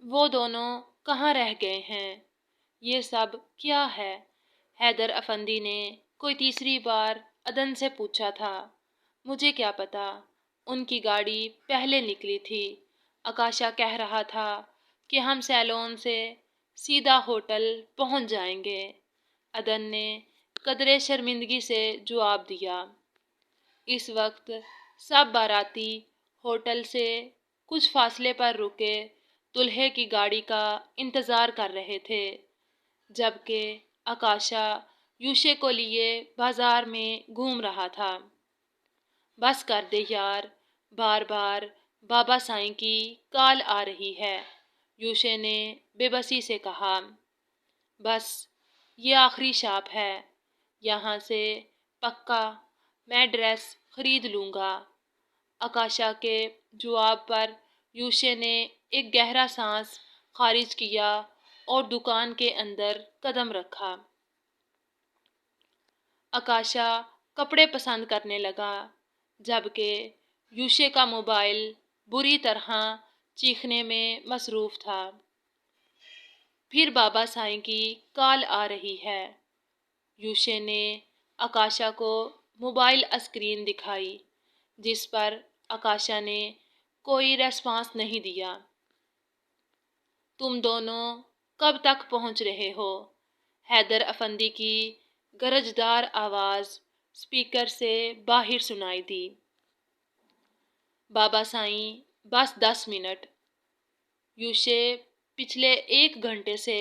وہ دونوں کہاں رہ گئے ہیں؟ یہ سب کیا ہے؟ حیدر افندی نے کوئی تیسری بار عدن سے پوچھا تھا۔ مجھے کیا پتا، ان کی گاڑی پہلے نکلی تھی۔ آکاشا کہہ رہا تھا کہ ہم سیلون سے سیدھا ہوٹل پہنچ جائیں گے۔ عدن نے قدرے شرمندگی سے جواب دیا۔ اس وقت سب باراتی ہوٹل سے کچھ فاصلے پر رکے دلہے کی گاڑی کا انتظار کر رہے تھے، جبکہ آکاشا یوشے کو لیے بازار میں گھوم رہا تھا۔ بس کر دے یار، بار بار بابا سائیں کی کال آ رہی ہے، یوشے نے بے بسی سے کہا۔ بس یہ آخری شاپ ہے، یہاں سے پکا میں ڈریس خرید لوں گا۔ آکاشا کے جواب پر یوشے نے ایک گہرا سانس خارج کیا اور دکان کے اندر قدم رکھا۔ آکاشا کپڑے پسند کرنے لگا، جبکہ یوشے کا موبائل بری طرح چیخنے میں مصروف تھا۔ پھر بابا سائیں کی کال آ رہی ہے۔ یوشے نے آکاشا کو موبائل اسکرین دکھائی، جس پر آکاشا نے کوئی ریسپانس نہیں دیا۔ تم دونوں کب تک پہنچ رہے ہو؟ حیدر افندی کی گرجدار آواز اسپیکر سے باہر سنائی دی۔ بابا سائیں بس 10 منٹ۔ یوشے پچھلے 1 گھنٹے سے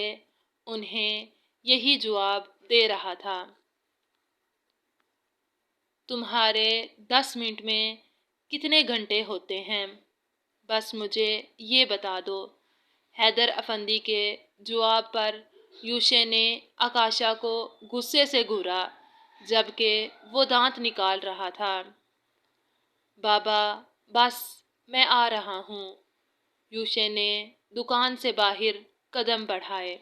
انہیں یہی جواب دے رہا تھا۔ تمہارے 10 منٹ میں کتنے گھنٹے ہوتے ہیں؟ بس مجھے یہ بتا دو۔ حیدر افندی کے جواب پر یوشے نے آکاشا کو غصے سے گھورا، جبکہ وہ دانت نکال رہا تھا۔ بابا بس میں آ رہا ہوں۔ یوشے نے دکان سے باہر قدم بڑھائے۔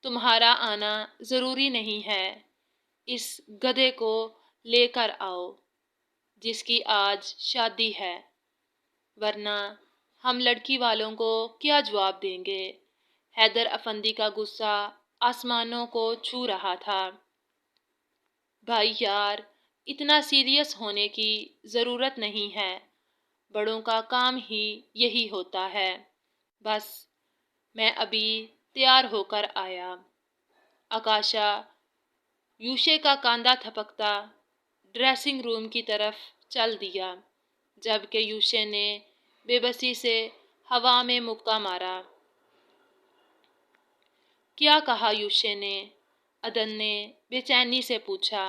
تمہارا آنا ضروری نہیں ہے، اس گدھے کو لے کر آؤ جس کی آج شادی ہے، ورنہ ہم لڑکی والوں کو کیا جواب دیں گے؟ حیدر افندی کا غصہ آسمانوں کو چھو رہا تھا۔ بھائی یار، اتنا سیریس ہونے کی ضرورت نہیں ہے، بڑوں کا کام ہی یہی ہوتا ہے۔ بس میں ابھی تیار ہو کر آیا۔ آکاشا یوشے کا کاندھا تھپکتا ڈریسنگ روم کی طرف چل دیا، جبکہ یوشے نے بے بسی سے ہوا میں مکہ مارا۔ کیا کہا یوشے نے؟ عدن نے بے چینی سے پوچھا۔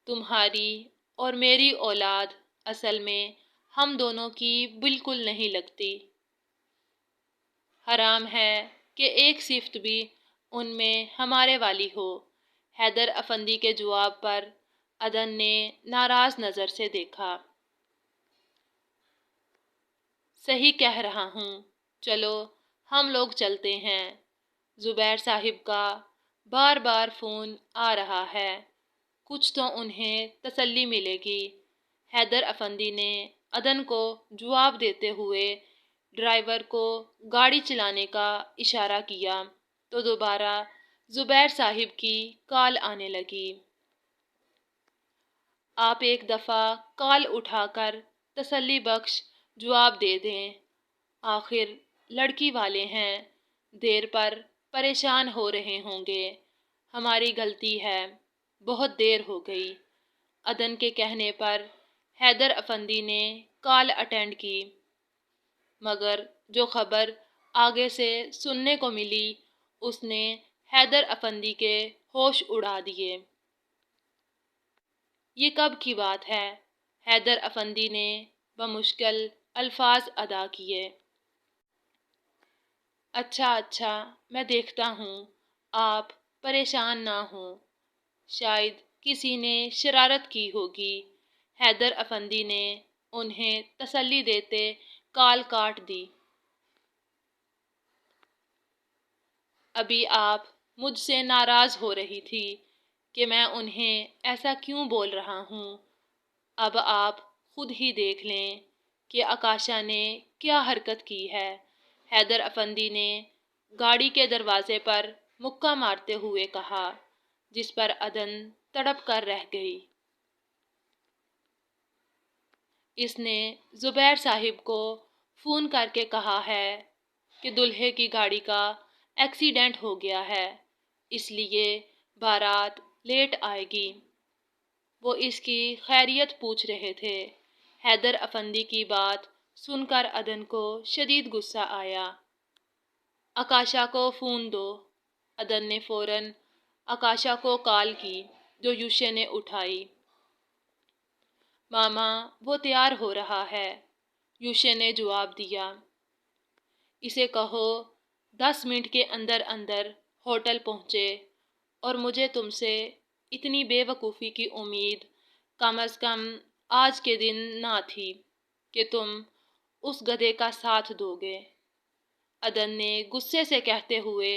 تمہاری اور میری اولاد اصل میں ہم دونوں کی بالکل نہیں لگتی۔ حرام ہے کہ ایک صفت بھی ان میں ہمارے والی ہو۔ حیدر افندی کے جواب پر عدن نے ناراض نظر سے دیکھا۔ صحیح کہہ رہا ہوں، چلو ہم لوگ چلتے ہیں۔ زبیر صاحب کا بار بار فون آ رہا ہے، کچھ تو انہیں تسلی ملے گی۔ حیدر افندی نے عدن کو جواب دیتے ہوئے ڈرائیور کو گاڑی چلانے کا اشارہ کیا تو دوبارہ زبیر صاحب کی کال آنے لگی۔ آپ ایک دفعہ کال اٹھا کر تسلی بخش جواب دے دیں، آخر لڑکی والے ہیں، دیر پر پریشان ہو رہے ہوں گے۔ ہماری غلطی ہے، بہت دیر ہو گئی۔ عدن کے کہنے پر حیدر افندی نے کال اٹینڈ کی، مگر جو خبر آگے سے سننے کو ملی اس نے حیدر افندی کے ہوش اڑا دیے۔ یہ کب کی بات ہے؟ حیدر افندی نے بمشکل الفاظ ادا کیے۔ اچھا میں دیکھتا ہوں، آپ پریشان نہ ہوں، شاید کسی نے شرارت کی ہوگی۔ حیدر افندی نے انہیں تسلی دیتے کال کاٹ دی۔ ابھی آپ مجھ سے ناراض ہو رہی تھی کہ میں انہیں ایسا کیوں بول رہا ہوں، اب آپ خود ہی دیکھ لیں کہ آکاشا نے کیا حرکت کی ہے۔ حیدر افندی نے گاڑی کے دروازے پر مکہ مارتے ہوئے کہا، جس پر عدن تڑپ کر رہ گئی۔ اس نے زبیر صاحب کو فون کر کے کہا ہے کہ دلہے کی گاڑی کا ایکسیڈنٹ ہو گیا ہے، اس لیے بارات لیٹ آئے گی۔ وہ اس کی خیریت پوچھ رہے تھے۔ حیدر افندی کی بات سن کر عدن کو شدید غصہ آیا۔ آکاشا کو فون دو۔ عدن نے فوراً آکاشا کو کال کی، جو یوشے نے اٹھائی۔ ماما، وہ تیار ہو رہا ہے، یوشے نے جواب دیا۔ اسے کہو 10 منٹ کے اندر اندر ہوٹل پہنچے، اور مجھے تم سے اتنی بے وقوفی کی امید کم از کم آج کے دن نہ تھی کہ تم اس گدھے کا ساتھ دو گے۔ عدن نے غصے سے کہتے ہوئے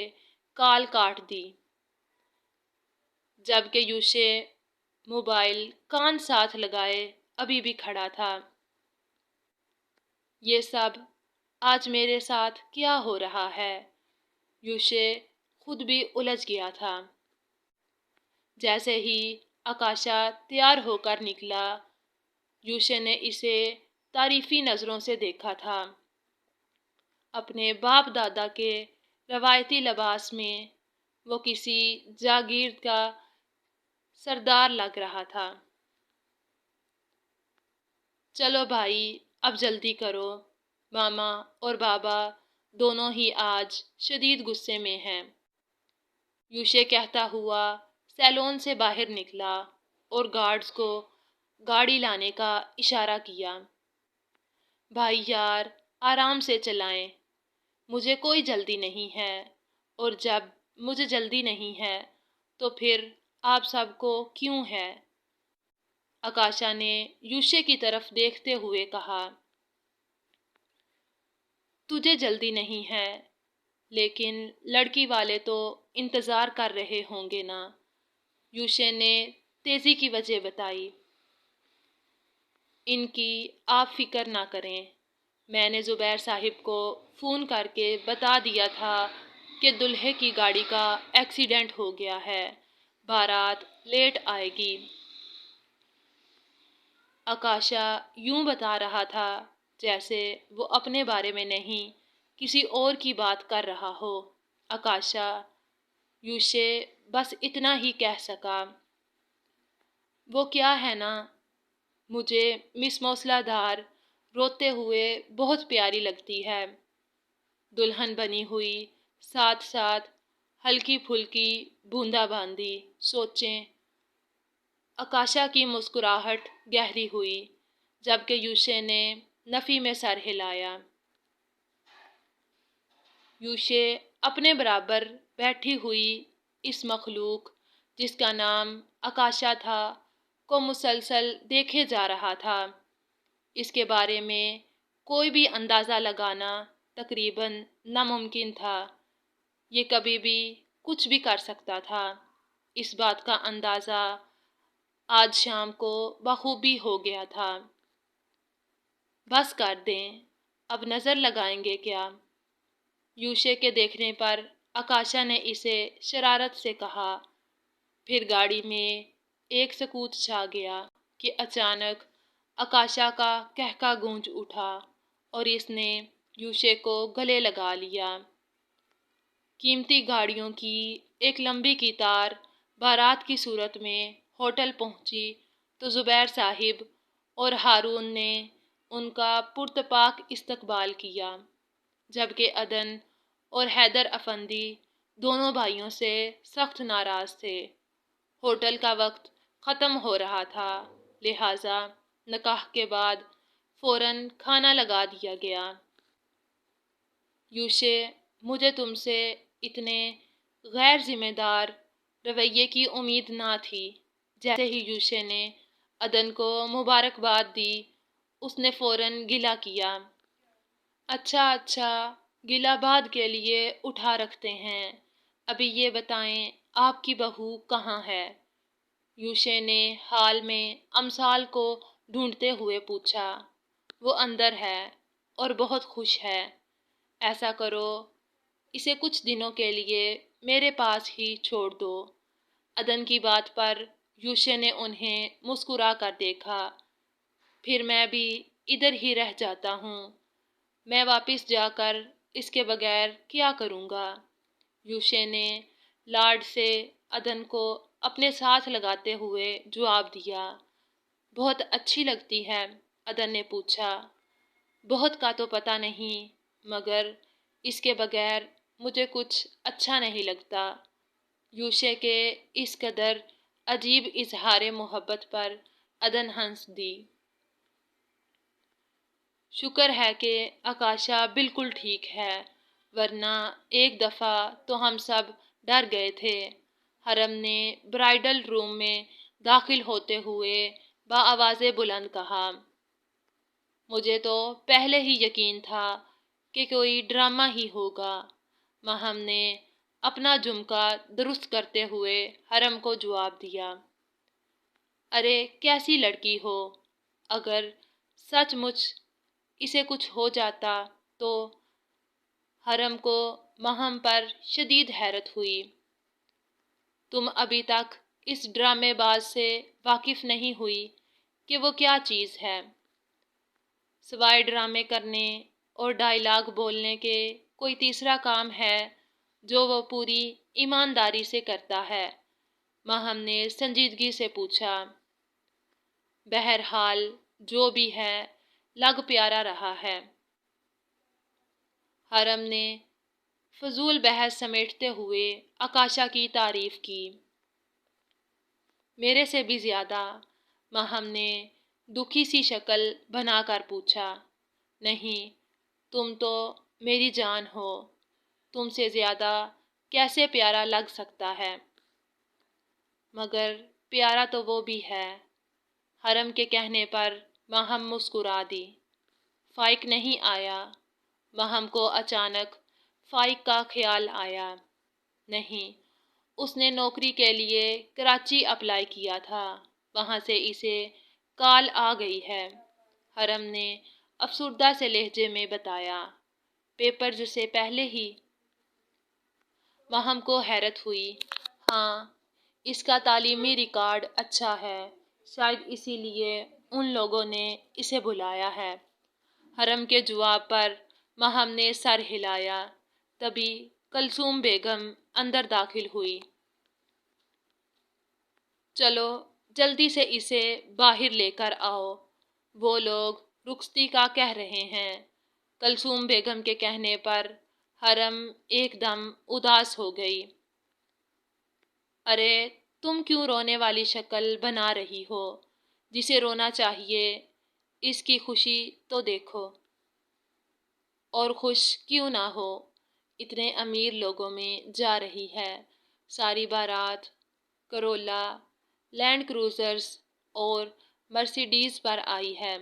کال کاٹ دی، جبکہ یوشے موبائل کان ساتھ لگائے ابھی بھی کھڑا تھا۔ یہ سب آج میرے ساتھ کیا ہو رہا ہے؟ یوشے خود بھی الجھ گیا تھا۔ جیسے ہی آکاشا تیار ہو کر نکلا، یوشے نے اسے تعریفی نظروں سے دیکھا تھا۔ اپنے باپ دادا کے روایتی لباس میں وہ کسی جاگیر کا سردار لگ رہا تھا۔ چلو بھائی، اب جلدی کرو، ماما اور بابا دونوں ہی آج شدید غصے میں ہیں، یوشے کہتا ہوا سیلون سے باہر نکلا اور گارڈز کو گاڑی لانے کا اشارہ کیا۔ بھائی یار، آرام سے چلائیں، مجھے کوئی جلدی نہیں ہے، اور جب مجھے جلدی نہیں ہے تو پھر آپ سب کو کیوں ہے؟ آکاشا نے یوشے کی طرف دیکھتے ہوئے کہا۔ تجھے جلدی نہیں ہے، لیکن لڑکی والے تو انتظار کر رہے ہوں گے نا، یوشے نے تیزی کی وجہ بتائی۔ ان کی آپ فکر نہ کریں، میں نے زبیر صاحب کو فون کر کے بتا دیا تھا کہ دلہے کی گاڑی کا ایکسیڈنٹ ہو گیا ہے، بارات لیٹ آئے گی۔ آکاشا یوں بتا رہا تھا جیسے وہ اپنے بارے میں نہیں، کسی اور کی بات کر رہا ہو۔ آکاشا، یوشے بس اتنا ہی کہہ سکا۔ وہ کیا ہے نا، مجھے مس موسلا دھار روتے ہوئے بہت پیاری لگتی ہے، دلہن بنی ہوئی، ساتھ ساتھ ہلکی پھلکی بوندا باندی سوچیں۔ آکاشا کی مسکراہٹ گہری ہوئی، جبکہ یوشے نے نفی میں سر ہلایا۔ یوشے اپنے برابر بیٹھی ہوئی اس مخلوق، جس کا نام آکاشا تھا، کو مسلسل دیکھے جا رہا تھا۔ اس کے بارے میں کوئی بھی اندازہ لگانا تقریباً ناممکن تھا۔ یہ کبھی بھی کچھ بھی کر سکتا تھا۔ اس بات کا اندازہ آج شام کو بخوبی ہو گیا تھا۔ بس کر دیں، اب نظر لگائیں گے کیا؟ یوشے کے دیکھنے پر آکاشا نے اسے شرارت سے کہا۔ پھر گاڑی میں ایک سکوت چھا گیا کہ اچانک آکاشا کا قہقہ گونج اٹھا اور اس نے یوشے کو گلے لگا لیا۔ قیمتی گاڑیوں کی ایک لمبی قطار بارات کی صورت میں ہوٹل پہنچی تو زبیر صاحب اور ہارون نے ان کا پرتپاک استقبال کیا، جبکہ عدن اور حیدر افندی دونوں بھائیوں سے سخت ناراض تھے۔ ہوٹل کا وقت ختم ہو رہا تھا، لہٰذا نکاح کے بعد فوراً کھانا لگا دیا گیا۔ یوشے، مجھے تم سے اتنے غیر ذمہ دار رویے کی امید نہ تھی۔ جیسے ہی یوشے نے عدن کو مبارکباد دی، اس نے فوراً گلہ کیا۔ اچھا اچھا، گلہ بعد کے لیے اٹھا رکھتے ہیں، ابھی یہ بتائیں آپ کی بہو کہاں ہے؟ یوشے نے حال میں امثال کو ڈھونڈتے ہوئے پوچھا۔ وہ اندر ہے اور بہت خوش ہے۔ ایسا کرو، اسے کچھ دنوں کے لیے میرے پاس ہی چھوڑ دو۔ عدن کی بات پر یوشے نے انہیں مسکرا کر دیکھا۔ پھر میں بھی ادھر ہی رہ جاتا ہوں۔ میں واپس جا کر اس کے بغیر کیا کروں گا؟ یوشے نے لاڈ سے عدن کو اپنے ساتھ لگاتے ہوئے جواب دیا۔ بہت اچھی لگتی ہے؟ عدن نے پوچھا۔ بہت کا تو پتہ نہیں، مگر اس کے بغیر مجھے کچھ اچھا نہیں لگتا۔ یوشے کے اس قدر عجیب اظہار محبت پر عدن ہنس دی۔ شکر ہے کہ آکاشا بالکل ٹھیک ہے، ورنہ ایک دفعہ تو ہم سب ڈر گئے تھے۔ حرم نے برائڈل روم میں داخل ہوتے ہوئے بآواز بلند کہا۔ مجھے تو پہلے ہی یقین تھا کہ کوئی ڈرامہ ہی ہوگا۔ ماہم نے اپنا جھمکا درست کرتے ہوئے حرم کو جواب دیا۔ ارے کیسی لڑکی ہو! اگر سچ مچ اسے کچھ ہو جاتا تو؟ حرم کو ماہم پر شدید حیرت ہوئی۔ تم ابھی تک اس ڈرامے باز سے واقف نہیں ہوئی کہ وہ کیا چیز ہے؟ سوائے ڈرامے کرنے اور ڈائیلاگ بولنے کے کوئی تیسرا کام ہے جو وہ پوری ایمانداری سے کرتا ہے؟ ماہم نے سنجیدگی سے پوچھا۔ بہرحال جو بھی ہے لگ پیارا رہا ہے۔ حرم نے فضول بحث سمیٹتے ہوئے آکاشا کی تعریف کی۔ میرے سے بھی زیادہ؟ ماہم نے دکھی سی شکل بنا کر پوچھا۔ نہیں، تم تو میری جان ہو، تم سے زیادہ کیسے پیارا لگ سکتا ہے؟ مگر پیارا تو وہ بھی ہے۔ حرم کے کہنے پر ماہم مسکرا دی۔ فائق نہیں آیا؟ ماہم کو اچانک فائق کا خیال آیا۔ نہیں، اس نے نوکری کے لیے کراچی اپلائی کیا تھا، وہاں سے اسے کال آ گئی ہے۔ حرم نے افسردہ سے لہجے میں بتایا۔ پیپرز سے پہلے ہی؟ ماہم کو حیرت ہوئی۔ ہاں، اس کا تعلیمی ریکارڈ اچھا ہے، شاید اسی لیے ان لوگوں نے اسے بلایا ہے۔ حرم کے جواب پر ماہم نے سر ہلایا۔ تبھی کلثوم بیگم اندر داخل ہوئی۔ چلو جلدی سے اسے باہر لے کر آؤ، وہ لوگ رخصتی کا کہہ رہے ہیں۔ کلثوم بیگم کے کہنے پر حرم ایک دم اداس ہو گئی۔ ارے تم کیوں رونے والی شکل بنا رہی ہو؟ جسے رونا چاہیے، اس کی خوشی تو دیکھو۔ اور خوش کیوں نہ ہو؟ اتنے امیر لوگوں میں جا رہی ہے، ساری بارات کرولا، لینڈ کروزرز اور مرسیڈیز پر آئی ہے۔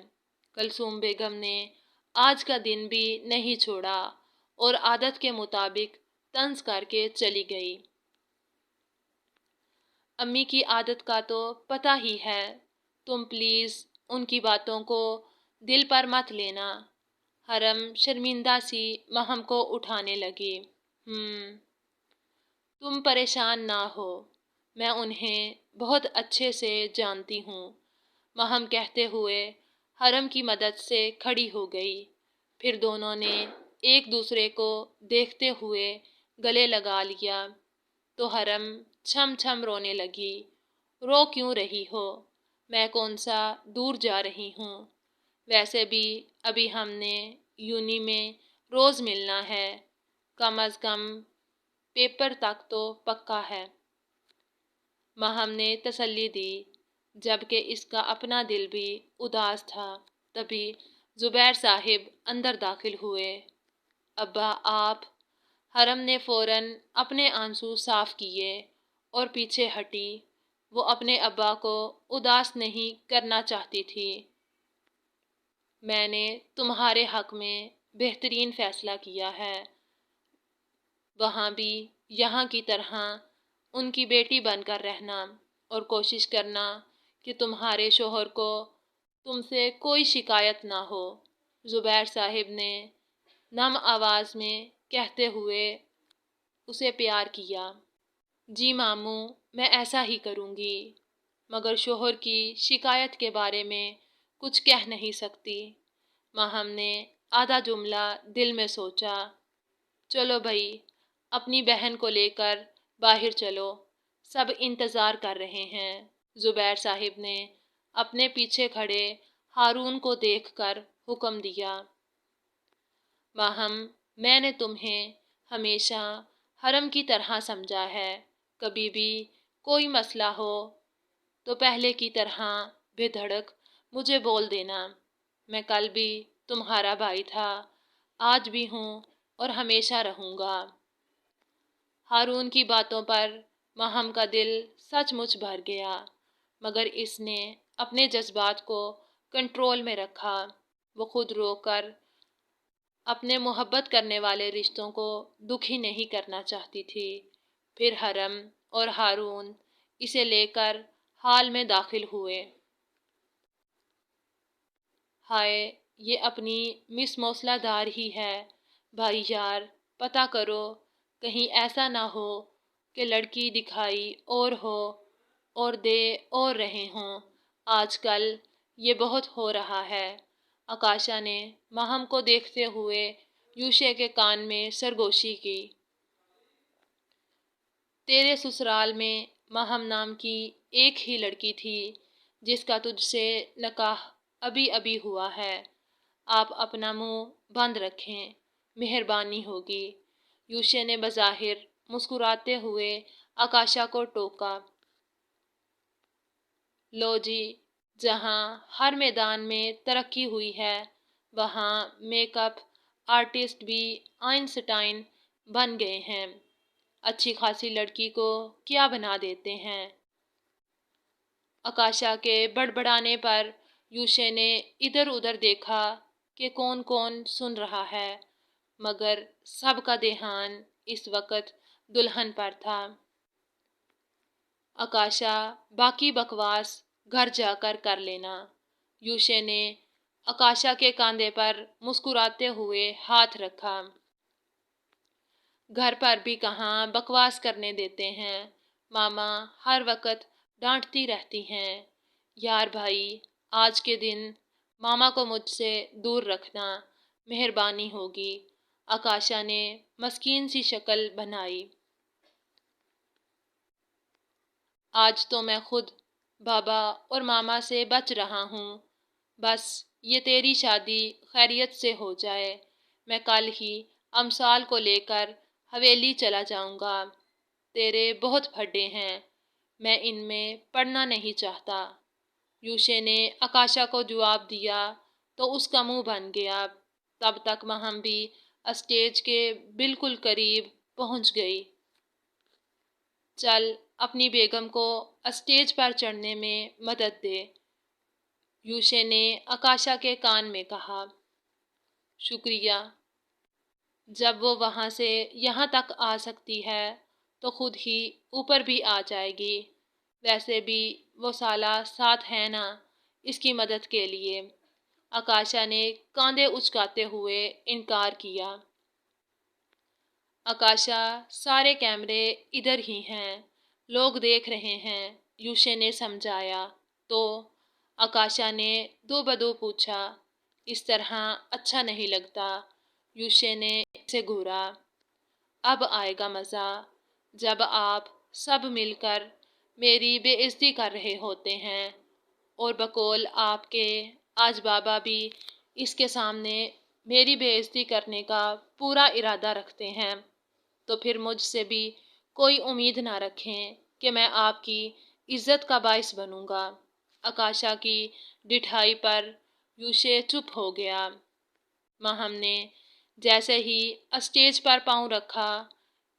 کلثوم بیگم نے آج کا دن بھی نہیں چھوڑا اور عادت کے مطابق طنز کر کے چلی گئی۔ امی کی عادت کا تو پتہ ہی ہے، تم پلیز ان کی باتوں کو دل پر مت لینا۔ حرم شرمندہ سی ماہم کو اٹھانے لگی۔ تم پریشان نہ ہو، میں انہیں بہت اچھے سے جانتی ہوں، ماہم کہتے ہوئے حرم کی مدد سے کھڑی ہو گئی۔ پھر دونوں نے ایک دوسرے کو دیکھتے ہوئے گلے لگا لیا تو حرم چھم چھم رونے لگی۔ رو کیوں رہی ہو؟ میں کون سا دور جا رہی ہوں؟ ویسے بھی ابھی ہم نے یونی میں روز ملنا ہے، کم از کم پیپر تک تو پکا ہے۔ ماہم نے تسلی دی، جبکہ اس کا اپنا دل بھی اداس تھا۔ تبھی زبیر صاحب اندر داخل ہوئے۔ ابا آپ؟ حرم نے فوراً اپنے آنسو صاف کیے اور پیچھے ہٹی۔ وہ اپنے ابا کو اداس نہیں کرنا چاہتی تھی۔ میں نے تمہارے حق میں بہترین فیصلہ کیا ہے، وہاں بھی یہاں کی طرح ان کی بیٹی بن کر رہنا اور کوشش کرنا کہ تمہارے شوہر کو تم سے کوئی شکایت نہ ہو۔ زبیر صاحب نے نم آواز میں کہتے ہوئے اسے پیار کیا۔ جی ماموں، میں ایسا ہی کروں گی، مگر شوہر کی شکایت کے بارے میں کچھ کہہ نہیں سکتی۔ ماہم نے آدھا جملہ دل میں سوچا۔ چلو بھائی، اپنی بہن کو لے کر باہر چلو، سب انتظار کر رہے ہیں۔ زبیر صاحب نے اپنے پیچھے کھڑے ہارون کو دیکھ کر حکم دیا۔ ماہم، میں نے تمہیں ہمیشہ حرم کی طرح سمجھا ہے، کبھی بھی کوئی مسئلہ ہو تو پہلے کی طرح بے دھڑک مجھے بول دینا۔ میں کل بھی تمہارا بھائی تھا، آج بھی ہوں اور ہمیشہ رہوں گا۔ ہارون کی باتوں پر ماہم کا دل سچ مچ بھر گیا، مگر اس نے اپنے جذبات کو کنٹرول میں رکھا۔ وہ خود رو کر اپنے محبت کرنے والے رشتوں کو دکھی نہیں کرنا چاہتی تھی۔ پھر حرم اور ہارون اسے لے کر ہال میں داخل ہوئے۔ ہائے، یہ اپنی مس موصلہ دار ہی ہے۔ بھائی یار، پتہ کرو، کہیں ایسا نہ ہو کہ لڑکی دکھائی اور ہو اور دے اور رہے ہوں۔ آج کل یہ بہت ہو رہا ہے۔ آکاشا نے ماہم کو دیکھتے ہوئے یوشے کے کان میں سرگوشی کی۔ تیرے سسرال میں ماہم نام کی ایک ہی لڑکی تھی جس کا تجھ سے نکاح ابھی ابھی ہوا ہے۔ آپ اپنا منہ بند رکھیں، مہربانی ہوگی۔ یوشے نے بظاہر مسکراتے ہوئے آکاشا کو ٹوکا۔ لو جی، جہاں ہر میدان میں ترقی ہوئی ہے، وہاں میک اپ آرٹسٹ بھی آئنسٹائن بن گئے ہیں۔ اچھی خاصی لڑکی کو کیا بنا دیتے ہیں۔ آکاشا کے بڑبڑانے پر یوشے نے ادھر ادھر دیکھا کہ کون کون سن رہا ہے، مگر سب کا دھیان اس وقت دلہن پر تھا۔ آکاشا، باقی بکواس گھر جا کر کر لینا۔ یوشے نے آکاشا کے کاندھے پر مسکراتے ہوئے ہاتھ رکھا۔ گھر پر بھی کہاں بکواس کرنے دیتے ہیں، ماما ہر وقت ڈانٹتی رہتی ہیں۔ یار بھائی، آج کے دن ماما کو مجھ سے دور رکھنا، مہربانی ہوگی۔ آکاشا نے مسکین سی شکل بنائی۔ آج تو میں خود بابا اور ماما سے بچ رہا ہوں، بس یہ تیری شادی خیریت سے ہو جائے۔ میں کل ہی امثال کو لے کر حویلی چلا جاؤں گا۔ تیرے بہت پھڈے ہیں، میں ان میں پڑنا نہیں چاہتا۔ یوشے نے آکاشا کو جواب دیا تو اس کا منہ بن گیا۔ تب تک ماہم بھی اسٹیج کے بالکل قریب پہنچ گئی۔ چل، اپنی بیگم کو اسٹیج پر چڑھنے میں مدد دے، یوشے نے آکاشا کے کان میں کہا۔ شکریہ۔ جب وہ وہاں سے یہاں تک آ سکتی ہے تو خود ہی اوپر بھی آ جائے گی۔ ویسے بھی وہ سالہ ساتھ ہے نا اس کی مدد کے لیے۔ آکاشا نے کاندھے اچکاتے ہوئے انکار کیا۔ آکاشا، سارے کیمرے ادھر ہی ہیں، لوگ دیکھ رہے ہیں، یوشے نے سمجھایا۔ تو آکاشا نے دو بدو پوچھا۔ اس طرح اچھا نہیں لگتا، یوشے نے اسے گھورا۔ اب آئے گا مزہ، جب آپ سب مل کر میری بے عزتی کر رہے ہوتے ہیں، اور بقول آپ کے آج بابا بھی اس کے سامنے میری بے عزتی کرنے کا پورا ارادہ رکھتے ہیں، تو پھر مجھ سے بھی کوئی امید نہ رکھیں کہ میں آپ کی عزت کا باعث بنوں گا۔ آکاشا کی ڈٹھائی پر یوشے چپ ہو گیا۔ ماہم نے جیسے ہی اسٹیج پر پاؤں رکھا،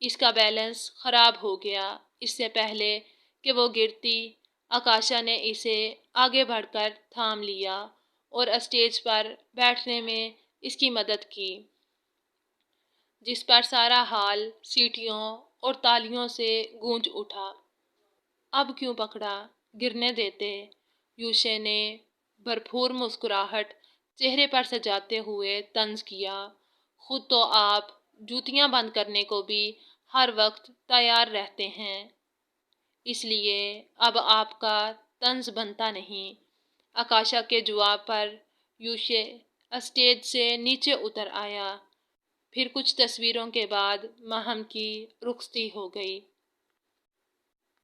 اس کا بیلنس خراب ہو گیا۔ اس سے پہلے کہ وہ گرتی، آکاشا نے اسے آگے بڑھ کر تھام لیا اور اسٹیج پر بیٹھنے میں اس کی مدد کی، جس پر سارا ہال سیٹیوں اور تالیوں سے گونج اٹھا۔ اب کیوں پکڑا، گرنے دیتے، یوشے نے بھرپور مسکراہٹ چہرے پر سجاتے ہوئے طنز کیا، خود تو آپ جوتیاں بند کرنے کو بھی ہر وقت تیار رہتے ہیں، اس لیے اب آپ کا طنز بنتا نہیں۔ آکاشا کے جواب پر یوشی اسٹیج سے نیچے اتر آیا۔ پھر کچھ تصویروں کے بعد ماہم کی رخصتی ہو گئی۔